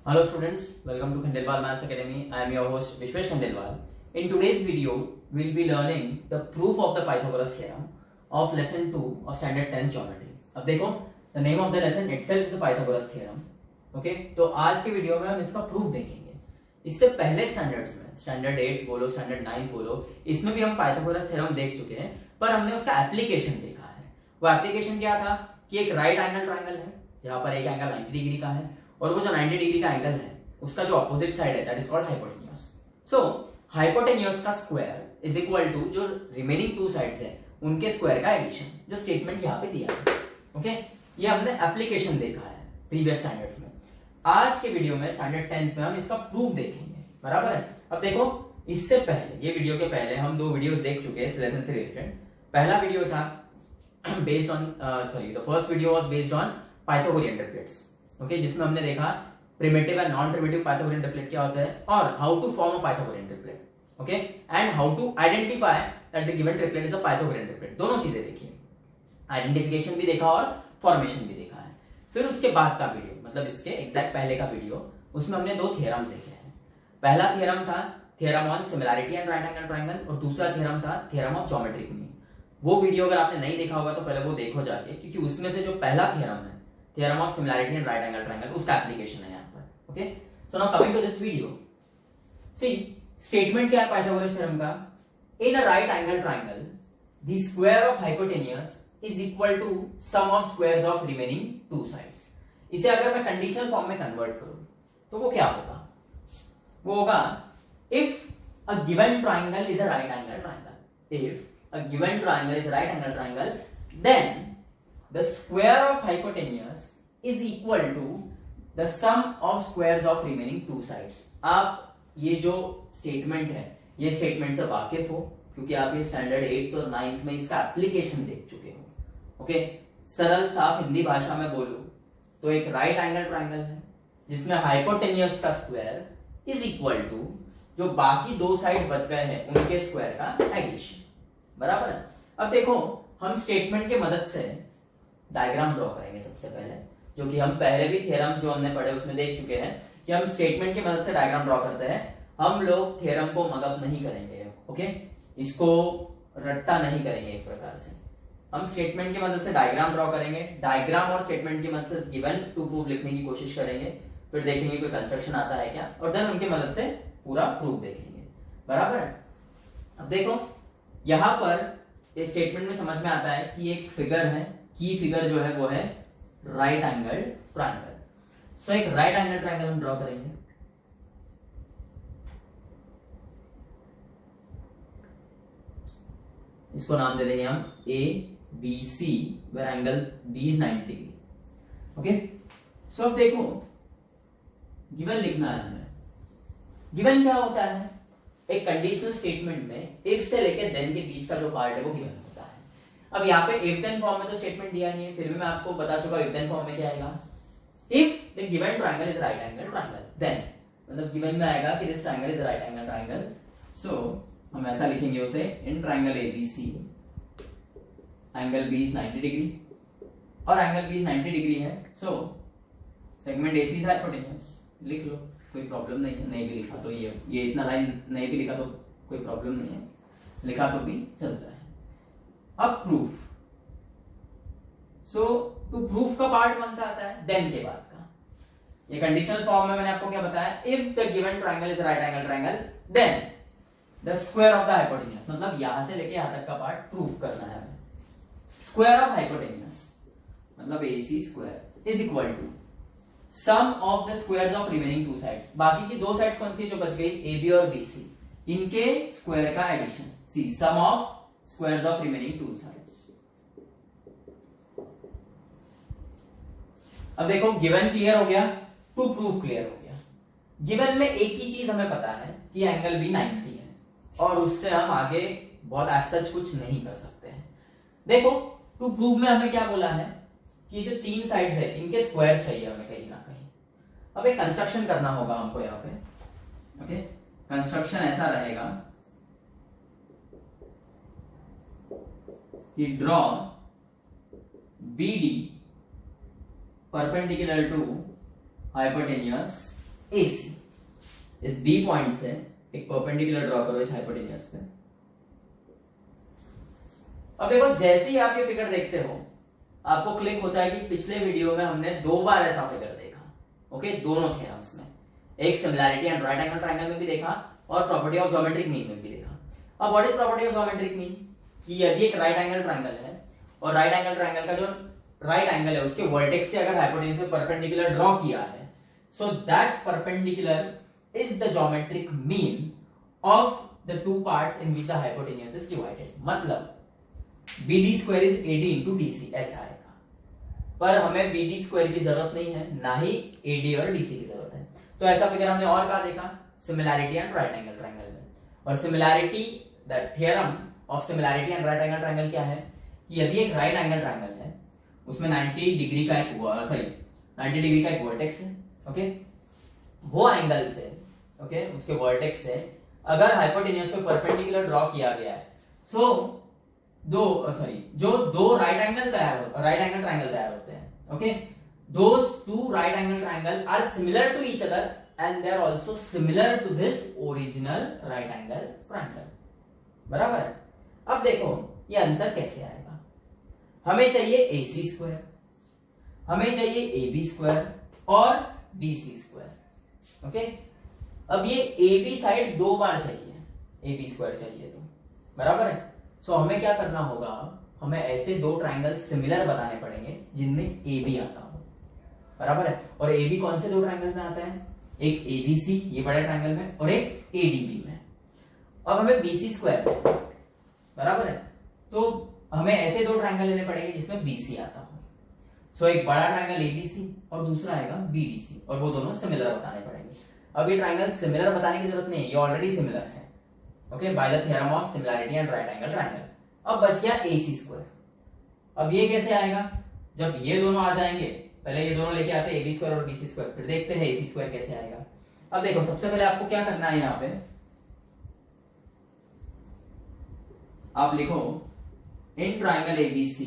Hello students, welcome to Khandelwal Maths Academy. I am your host Vishwesh Khandelwal. In today's video, we will be learning the proof of the Pythagoras theorem of lesson 2 of standard 10th geometry. अब देखो, the name of the lesson itself is the Pythagoras theorem. Okay, तो आज के video में हम इसका proof देखेंगे. इससे पहले स्टैंडर्ड्स में, स्टैंडर्ड 8 बोलो, स्टैंडर्ड 9 बोलो, इसमें भी हम पाइथागोरस थ्योरम देख चुके हैं, पर हमने उसका एप्लीकेशन देखा है. वो एप्लीकेशन क्या था कि एक राइट एंगल ट्राइंगल है जहां पर एक एंगल 90 डिग्री का है और वो जो 90 डिग्री का एंगल है उसका जो ऑपोजिट साइड है that is called hypotenuse. So hypotenuse का स्क्वायर इज इक्वल टू जो रिमेनिंग टू साइड्स है उनके स्क्वायर का एडिशन, जो स्टेटमेंट यहाँ पे दिया है. ओके, ये हमने एप्लीकेशन देखा है प्रीवियस स्टैंडर्ड्स में. आज के वीडियो में स्टैंडर्ड 10th में हम इसका प्रूफ देखेंगे. बराबर है. अब देखो, इससे पहले, ये वीडियो के पहले हम दो वीडियोस देख चुके हैं इस लेसन से रिलेटेड. पहला वीडियो था based on the first video was based on Pythagorean triplets. Okay, जिसमें हमने देखा primitive and non-primitive Pythagorean triplet क्या होता है और how to form a Pythagorean triplet. Okay, and how to identify that the given triplet is a Pythagorean triplet. दोनों चीजें देखी, आइडेंटिफिकेशन भी देखा और फॉर्मेशन भी देखा है. फिर उसके बाद का वीडियो, मतलब इसके एग्जैक्ट पहले का वीडियो, उसमें हमने दो थियरम्स देखे हैं. पहला थियरम था theorem on similarity and right angle triangle और दूसरा थियरम था थियरम ऑफ ज्योमेट्रिक मीन. वो वीडियो अगर आपने नहीं देखा होगा तो पहले वो देखो जाके, क्योंकि उसमें से जो पहला थियरम है theorem of similarity and right angle triangle, उसका एप्लीकेशन है यहाँ पर. Okay, so now coming to this video, see statement क्या है पाइथागोरस थ्योरम का. In a right angle triangle the square of hypotenuse is equal to sum of squares of remaining two sides. इसे अगर मैं conditional form में convert करूं तो वो क्या होगा? वो होगा if a given triangle is a right angle triangle, if a given triangle is a right angle triangle, then the square of hypotenuse is equal to the sum of squares of remaining two sides. आप ये जो statement है, ये statement से वाकिफ हो क्योंकि आप ये स्टैंडर्ड 8th और 9th में इसका एप्लीकेशन देख चुके हो. ओके, सरल साफ हिंदी भाषा में बोलूं तो एक राइट एंगल ट्राइंगल है जिसमें हाइपोटेन्यूज का स्क्वायर इज इक्वल टू जो बाकी दो साइड बच गए हैं उनके स्क्वायर का एडिशन. बराबर है. अब देखो, हम स्टेटमेंट के मदद से डायग्राम ड्रॉ करेंगे सबसे पहले, जो कि हम पहले भी थ्योरम्स जो हमने पढ़े उसमें देख चुके हैं कि हम स्टेटमेंट की मदद से डायग्राम ड्रॉ करते हैं. हम लोग थ्योरम को मगअप नहीं करेंगे. ओके, इसको रट्टा नहीं करेंगे. एक प्रकार से हम स्टेटमेंट की मदद से डायग्राम ड्रॉ करेंगे, डायग्राम और स्टेटमेंट की मदद से गिवन टू प्रूफ लिखने की कोशिश करेंगे, फिर देखेंगे कोई कंस्ट्रक्शन आता है क्या, और देन उनकी मदद से पूरा प्रूफ देखेंगे. बराबर है. अब देखो, यहां पर इस स्टेटमेंट में समझ में आता है कि एक फिगर है, की फिगर जो है वो है राइट एंगल ट्रायंगल. सो एक राइट एंगल ट्रायंगल हम ड्रॉ करेंगे. इसको नाम दे देंगे हम A B C, where angle B is 90 degree. Okay, so अब देखो, गिवन लिखना है हमें. गिवन क्या होता है? एक कंडीशनल स्टेटमेंट में इफ से लेकर देन के बीच का जो पार्ट है वो गिवन होता है. अब यहाँ पे इफ देन फॉर्म में तो स्टेटमेंट दिया नहीं है, फिर भी मैं आपको बता चुका इफ देन फॉर्म में क्या आएगा. If the given triangle is right angle triangle, then मतलब गिवन में आएगा कि this triangle is right angle triangle. So हम ऐसा लिखेंगे उसे, in triangle ABC angle B is 90 degree और एंगल बी इज 90 डिग्री है. So segment AC is hypotenuse. लिख लो, कोई प्रॉब्लम नहीं है. नहीं भी लिखा तो ये इतना लाइन नहीं भी लिखा तो कोई प्रॉब्लम नहीं है, लिखा तो भी चलता है. अब प्रूफ. सो टू प्रूफ का पार्ट कौन सा आता है? देन के बाद का. ये कंडीशनल फॉर्म में मैंने आपको क्या बताया, if the given triangle is right angle triangle then the square of the hypotenuse, मतलब यहां से लेके यहां तक का पार्ट प्रूफ करना है हमें. स्क्वायर ऑफ हाइपोटेन्यूज मतलब AC square is equal to sum of the squares of remaining two sides. बाकी की दो साइड्स कौन सी जो बच गई, ए बी और बी सी, इनके स्क्वायर का addition. C sum of squares of remaining two sides. अब देखो, गिवन क्लियर हो गया, टू प्रूफ क्लियर हो गया. गिवन में एक ही चीज हमें पता है कि एंगल बी 90 है और उससे हम आगे बहुत एज सच कुछ नहीं कर सकते हैं. देखो, टू प्रूफ में हमें क्या बोला है कि जो तीन साइड्स है इनके स्क्वायर चाहिए हमें कहीं ना कहीं. अब एक कंस्ट्रक्शन करना होगा हमको यहाँ पे. ओके, कंस्ट्रक्शन ऐसा रहेगा कि draw BD perpendicular to hypotenuse AC। इस B पॉइंट से एक परपेंडिकुलर ड्रॉ करो इस हाइपोटेन्यूज पे। अब देखो जैसे ही आप ये फिगर देखते हो आपको क्लिक होता है कि पिछले वीडियो में हमने 2 बार ऐसा फिगर देखा। ओके, दोनों थ्योरम्स में, एक similarity and right angle triangle में भी देखा और प्रॉपर्टी ऑफ ज्योमेट्रिक मीन में भी देखा। अब what is property of geometric mean? कि यदि एक राइट एंगल ट्रायंगल है और राइट एंगल ट्रायंगल का जो राइट एंगल है उसके वर्टेक्स से अगर हाइपोटेन्यूज पे परपेंडिकुलर ड्रॉ किया है, so that perpendicular is the geometric mean of the two parts in which the hypotenuse is divided. मतलब BD square is AD into DC, ऐसा आएगा। पर हमें BD स्क्वायर की जरूरत नहीं है, ना ही AD और DC की जरूरत है। तो ऐसा फिगर हमने और कहा देखा, similarity and right angle triangle में। और similarity, the theorem of similarity and right angle triangle क्या है कि यदि एक राइट एंगल ट्रायंगल है उसमें 90 डिग्री का एक वर्टेक्स है। ओके, वो एंगल से, ओके, उसके वर्टेक्स से अगर हाइपोटेन्यूज पे परपेंडिकुलर ड्रॉ किया गया है, सो जो दो राइट एंगल ट्रायंगल तैयार होते हैं। Okay, those two right angle triangle are similar to each other and they are also similar to this original right angle triangle. बराबर है। अब देखो ये आंसर कैसे आएगा। हमें चाहिए AC स्क्वायर, हमें चाहिए AB स्क्वायर और BC स्क्वायर। ओके, अब ये AB साइड 2 बार चाहिए, AB स्क्वायर चाहिए तो, बराबर है। सो हमें क्या करना होगा, हमें ऐसे 2 ट्रायंगल सिमिलर बनाने पड़ेंगे जिनमें AB आता हो, बराबर है। और AB कौन से 2 ट्रायंगल में आता है? एक ABC ये बड़े ट्रायंगल में और एक ADB में। अब हमें BC स्क्वायर, बराबर है, तो हमें ऐसे 2 ट्रायंगल लेने पड़ेंगे जिसमें BC आता हो। सो एक बड़ा ट्रायंगल ABC और दूसरा आएगा BDC, और वो दोनों सिमिलर बताने पड़ेंगे। अब ये ट्रायंगल सिमिलर बताने की जरूरत नहीं है, ये ऑलरेडी सिमिलर है। Okay, by the theorem of similarity and right angle triangle. अब बच गया AC स्क्वायर। अब ये कैसे आएगा? जब ये दोनों आ जाएंगे, पहले ये दोनों लेके आते हैं AB स्क्वायर और BC स्क्वायर, फिर देखते हैं AC स्क्वायर कैसे आएगा। अब देखो सबसे पहले आपको क्या करना है, यहां पे आप लिखो in triangle ABC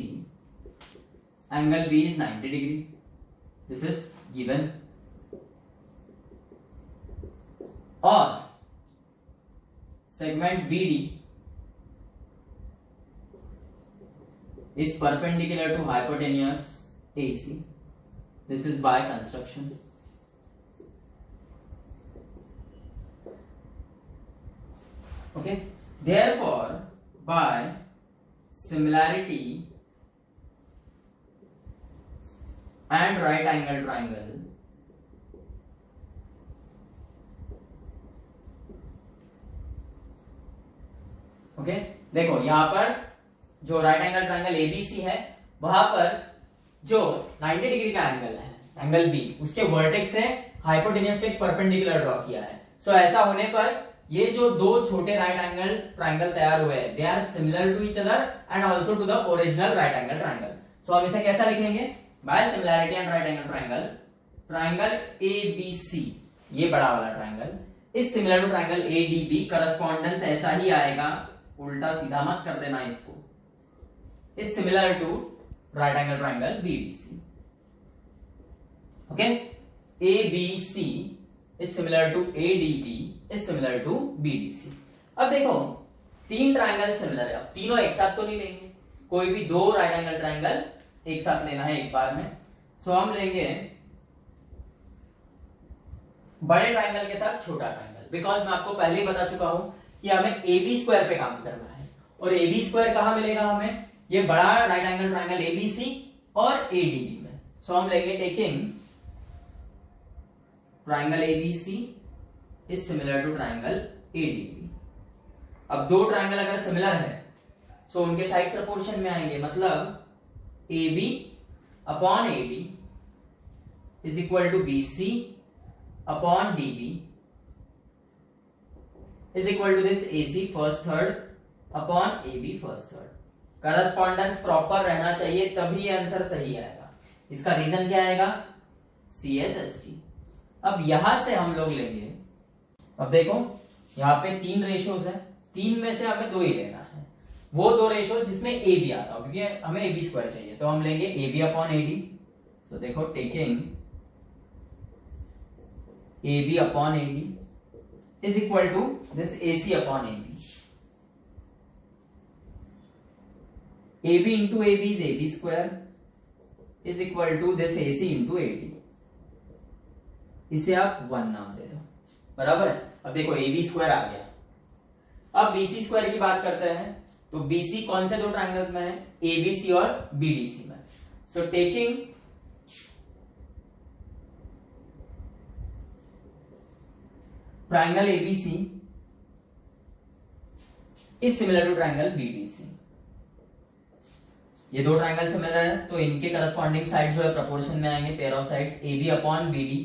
angle B is 90 degree, this is given, और segment BD is perpendicular to hypotenuse AC. This is by construction. Okay, therefore by similarity and right angle triangle, okay, देखो यहां पर जो राइट एंगल ट्रायंगल ABC है वहां पर जो 90 degree का एंगल है, एंगल B, उसके वर्टेक्स से हाइपोटेन्यूज पे एक परपेंडिकुलर ड्रॉ किया है। सो ऐसा होने पर ये जो 2 छोटे राइट एंगल ट्रायंगल तैयार हुए हैं, they are similar to each other and also to the original right angle triangle. So हम इसे कैसा लिखेंगे? By similarity and right angle triangle, triangle ABC, ये बड़ा वाला triangle, is similar to triangle ADB। Correspondence ऐसा ही आएगा, उल्टा सीधा मत कर देना इसको, is similar to right angle triangle BDC। Okay, ABC is similar to ADB is similar to BDC। अब देखो 3 ट्रायंगल सिमिलर है, अब तीनों एक साथ तो नहीं लेंगे, कोई भी 2 राइट एंगल ट्रायंगल एक साथ लेना है एक बार में। सो हम लेंगे बड़े ट्रायंगल के साथ छोटा ट्रायंगल, बिकॉज मैं आपको पहले ही बता चुका हूं कि हमें AB स्क्वायर पे काम करना है, और AB स्क्वायर कहां मिलेगा हमें? ये बड़ा राइट एंगल ट्रायंगल ABC और ADB में। सो हम लेंगे taking triangle ABC is similar to triangle ADB। अब 2 ट्रायंगल अगर सिमिलर है सो उनके साइड प्रपोर्शन में आएंगे, मतलब AB upon AD is equal to BC upon DB is equal to this AC first third upon AB first third। Correspondence proper रहना चाहिए तभी आंसर सही आएगा। इसका रीजन क्या आएगा? CSST। अब यहां से हम लोग लेंगे, अब देखो यहाँ पे 3 रेशियोज है, 3 में से हमें 2 ही लेना है, वो 2 रेशियोज जिसमें AB आता हो, क्योंकि हमें AB स्क्वायर चाहिए, तो हम लेंगे AB अपॉन AD। तो देखो taking A B upon A D is equal to this A C upon A B. A B into A B is A B square is equal to this A C into A D. इसे आप 1 नाम दे दो. बराबर है. अब देखो ए B square आ गया. अब बीसी स्क्वायर की बात करते हैं. तो बीसी कौन से दो ट्राइंगल्स में है? एबीसी और बीडीसी में. So taking triangle ABC is similar to triangle BDC. ये दो ट्राइंगल सिमिलर है तो इनके करस्पॉन्डिंग साइड्स जो है प्रोपोर्शन में आएंगे. Pair of sides A B upon B D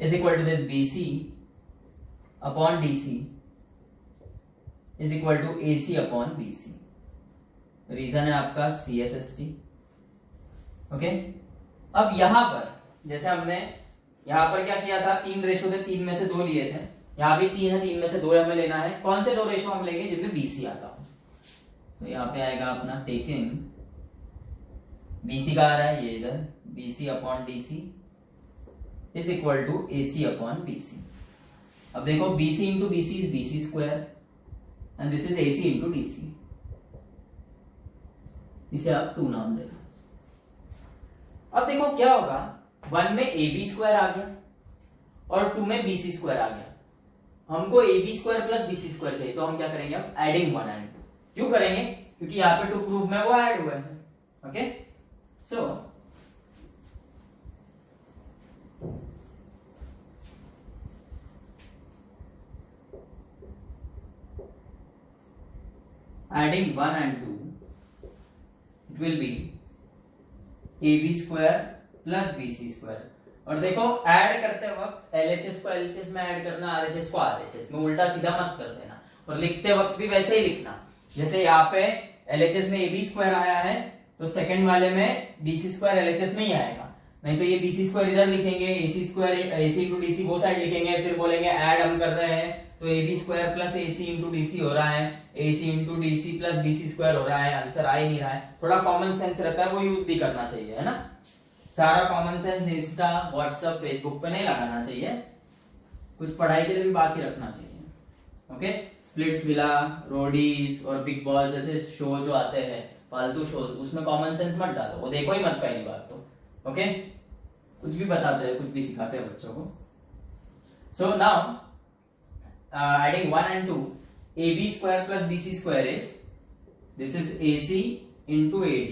is equal to this B C upon D C is equal to A C upon B C. Reason है आपका C S S T. Okay. अब यहां पर जैसे हमने यहां पर क्या किया था, 3 रेशो थे, 3 में से 2 लिए थे. यहां भी 3 है, 3 में से 2 हमें लेना है. कौन से 2 रेशो हम लेंगे? जिनमें बीसी आता हो. तो यहाँ पे आएगा अपना टेकिंग बीसी का आ रहा है ये इधर, BC upon DC is equal to AC upon BC. अब देखो BC into BC is BC square and this is AC into DC. इसे आप 2 नाम दे दो. अब देखो क्या होगा, 1 में ए बी स्क्वायर आ गया और 2 में बीसी स्क्वायर आ गया. हमको A B square plus BC square चाहिए. तो हम क्या करेंगे? अब एडिंग 1 एंड 2. क्यों करेंगे? क्योंकि यहाँ पे टू प्रूफ में वो ऐड हुए हैं. Okay. So adding 1 and 2 it will be ab square plus bc square. और देखो ऐड करते वक्त LHS को LHS में ऐड करना, RHS को RHS में. उल्टा सीधा मत कर देना. और लिखते वक्त भी वैसे ही लिखना. जैसे यहाँ पे LHS में AB स्क्वायर आया है तो सेकंड वाले में BC स्क्वायर LHS में ही आएगा. नहीं तो ये BC स्क्वायर इधर लिखेंगे, AC square AC into DC वो साइड लिखेंगे, फिर बोलेंगे ऐड हम कर रहे हैं तो AB square plus AC into DC हो रहा है, AC into DC plus BC square हो रहा है. आंसर आ ही नहीं रहा है. थोड़ा कॉमन सेंस रहता है वो यूज भी करना चाहिए, है ना. सारा common sense Insta WhatsApp Facebook पे नहीं लगाना चाहिए. कुछ पढ़ाई के लिए भी बाकी रखना चाहिए. ओके. स्प्लिट्स विला, रोडीज और बिग बॉस जैसे शो जो आते हैं फालतू शोज, उसमें कॉमन सेंस मत डालो. वो देखो ही मत पहली बात तो. ओके. कुछ भी बताते हैं, कुछ भी सिखाते हैं बच्चों को. So now adding 1 and 2, AB square plus BC square is, this is AC into AD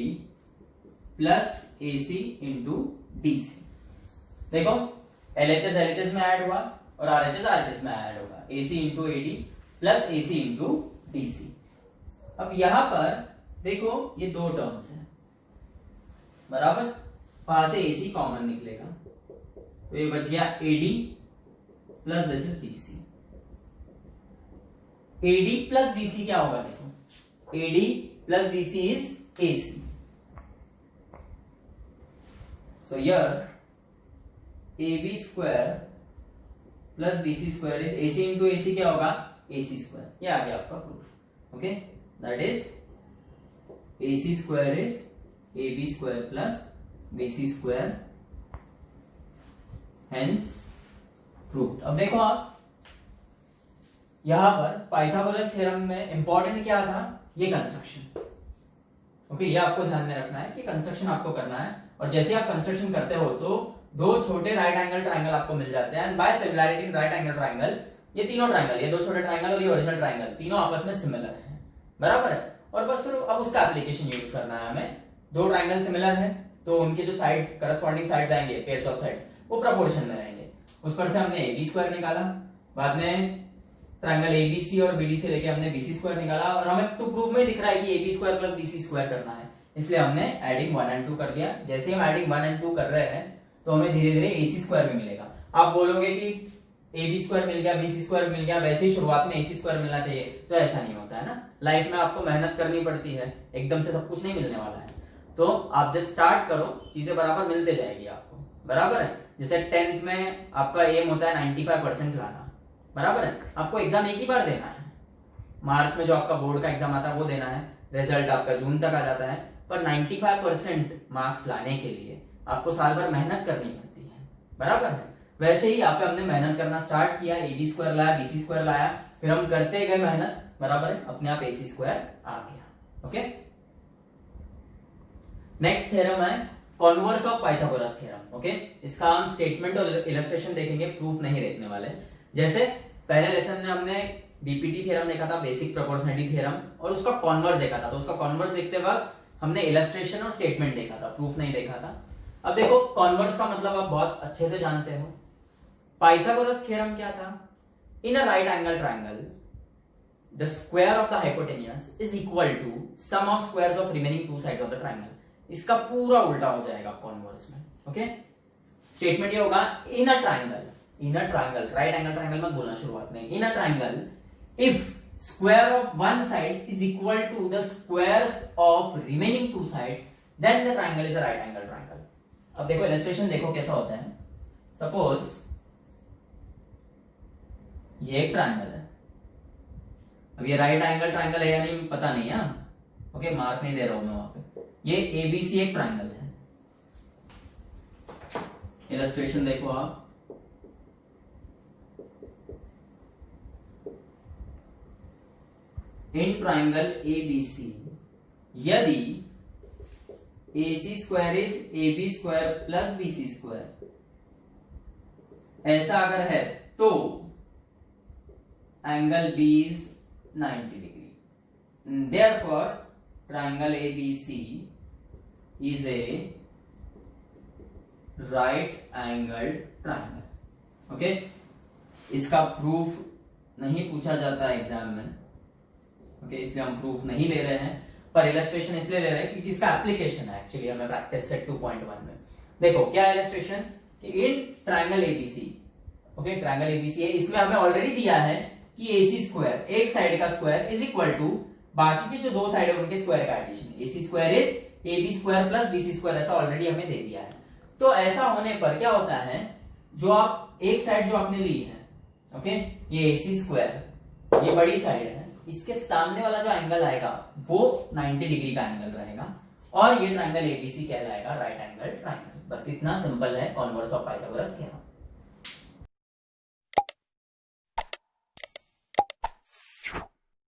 plus AC into DC. देखो LHS LHS में ऐड हुआ और RHS RHS में ऐड होगा. AC into AD plus AC into DC. अब यहां पर देखो ये 2 टर्म्स हैं, बराबर. वहां से AC कॉमन निकलेगा तो ये बच गया AD plus this is DC. AD plus DC क्या होगा? देखो AD plus DC is AC. So here AB square plus BC square is AC into AC क्या होगा? AC square. ये आ गया आपका proof. Okay. That is AC square is AB square plus BC square. Hence proved. अब देखो आप यहां पर पाइथागोरस थ्योरम में इंपॉर्टेंट क्या था? ये कंस्ट्रक्शन. ओके. ये आपको ध्यान में रखना है कि कंस्ट्रक्शन आपको करना है. और जैसे आप कंस्ट्रक्शन करते हो तो 2 छोटे राइट एंगल ट्राइंगल आपको मिल जाते हैं. And by similarity in right angle triangle, ये तीनों ट्राइंगल, ये 2 छोटे ट्राइंगल और ये ओरिजिनल ट्राइंगल, तीनों आपस में सिमिलर हैं. बराबर है. और बस फिर अब उसका एप्लीकेशन यूज करना है हमें. 2 ट्राइंगल सिमिलर है तो उनके जो साइड्स करस्पॉन्डिंग साइड्स आएंगे, पेयर्स ऑफ साइड्स, वो प्रोपोर्शन में रहेंगे. उस पर से हमने AB स्क्वायर निकाला. बाद में ट्रायंगल ABC और BD से लेके हमने BC स्क्वायर निकाला. और हमें टू प्रूफ में दिख रहा है कि AB square plus BC square करना है, इसलिए हमने एडिंग 1 and 2 कर दिया. जैसे हम एडिंग 1 and 2 कर रहे हैं तो हमें धीरे धीरे AC स्क्वायर भी मिलेगा. आप बोलोगे कि AB स्क्वायर मिल गया, BC स्क्वायर मिल गया, वैसे ही शुरुआत में AC स्क्वायर मिलना चाहिए, तो ऐसा नहीं होता है ना. लाइफ में आपको मेहनत करनी पड़ती है, एकदम से सब कुछ नहीं मिलने वाला है. तो आप जस्ट स्टार्ट करो, चीजें बराबर मिलते जाएगी आपको. बराबर है. जैसे 10th में आपका एम होता है 95% लाना. बराबर है. आपको एग्जाम एक ही बार देना है. मार्च में जो आपका बोर्ड का एग्जाम आता है वो देना है. रिजल्ट आपका जून तक आ जाता है. पर 95% मार्क्स लाने के लिए आपको साल भर मेहनत करनी पड़ती है. बराबर है। वैसे ही यहाँ पे हमने मेहनत करना स्टार्ट किया, ए बी स्क्वायर लाया, बी सी स्क्वायर लाया, फिर हम करते गए मेहनत, बराबर है, अपने आप ए सी स्क्वायर आ गया। ओके, नेक्स्ट थ्योरम है converse of Pythagoras theorem. Okay, इसका हम स्टेटमेंट और इलस्ट्रेशन देखेंगे, प्रूफ नहीं देखने वाले। जैसे पहले लेसन में हमने बीपीटी थ्योरम देखा था, बेसिक प्रोपोर्शनलिटी थ्योरम, और उसका कॉन्वर्स देखा था। तो उसका कॉन्वर्स देखते वक्त हमने इलस्ट्रेशन और स्टेटमेंट देखा था, प्रूफ नहीं देखा था। अब देखो कॉन्वर्स का मतलब आप बहुत अच्छे से जानते हो। पाइथागोरस थ्योरम क्या था? In a right angle triangle the square of the hypotenuse is equal to sum of squares of remaining two sides of the triangle. इसका पूरा उल्टा हो जाएगा कॉन्वर्स में। ओके, स्टेटमेंट ये होगा in a triangle, right angle triangle मत बोलना शुरुआत में, in a triangle if square of one side is equal to the squares of remaining two sides, then the triangle is a right angle triangle. अब देखो illustration देखो कैसा होता है। सपोज ये एक ट्रायंगल है, अब ये राइट एंगल ट्रायंगल है या नहीं पता नहीं है, ओके मार्क नहीं दे रहा हूं मैं वहां पे। ये एबीसी एक ट्रायंगल है, इलस्ट्रेशन देखो आप, इन ट्राइंगल ABC यदि AC square is AB square plus BC square, ऐसा अगर है तो angle B is 90 degree. Therefore triangle ABC is a right angle triangle. Okay, इसका प्रूफ नहीं पूछा जाता एग्जाम में, ओके इसलिए हम प्रूफ नहीं ले रहे हैं, पर इलस्ट्रेशन इसलिए ले रहे हैं क्योंकि इसका एप्लीकेशन है एक्चुअली हमें प्रैक्टिस सेट 2.1 में। देखो क्या इलस्ट्रेशन कि in triangle ABC, okay triangle ABC है, इसमें हमें ऑलरेडी दिया है कि एसी स्क्वायर, एक साइड का स्क्वायर इज इक्वल टू बाकी की जो दो साइड है उनके स्क्वायर का addition. AC square is AB square plus BC square, ऐसा ऑलरेडी हमें दे दिया है। तो ऐसा होने पर क्या होता है, जो आप एक साइड जो आपने ली है, ओके ये एसी स्क्वायर, ये बड़ी साइड है, इसके सामने वाला जो एंगल आएगा वो 90 डिग्री का एंगल रहेगा, और ये ट्रायंगल एबीसी कहलाएगा राइट एंगल ट्रायंगल। बस इतना सिंपल है कॉन्वर्स ऑफ पाइथागोरस थ्योरम।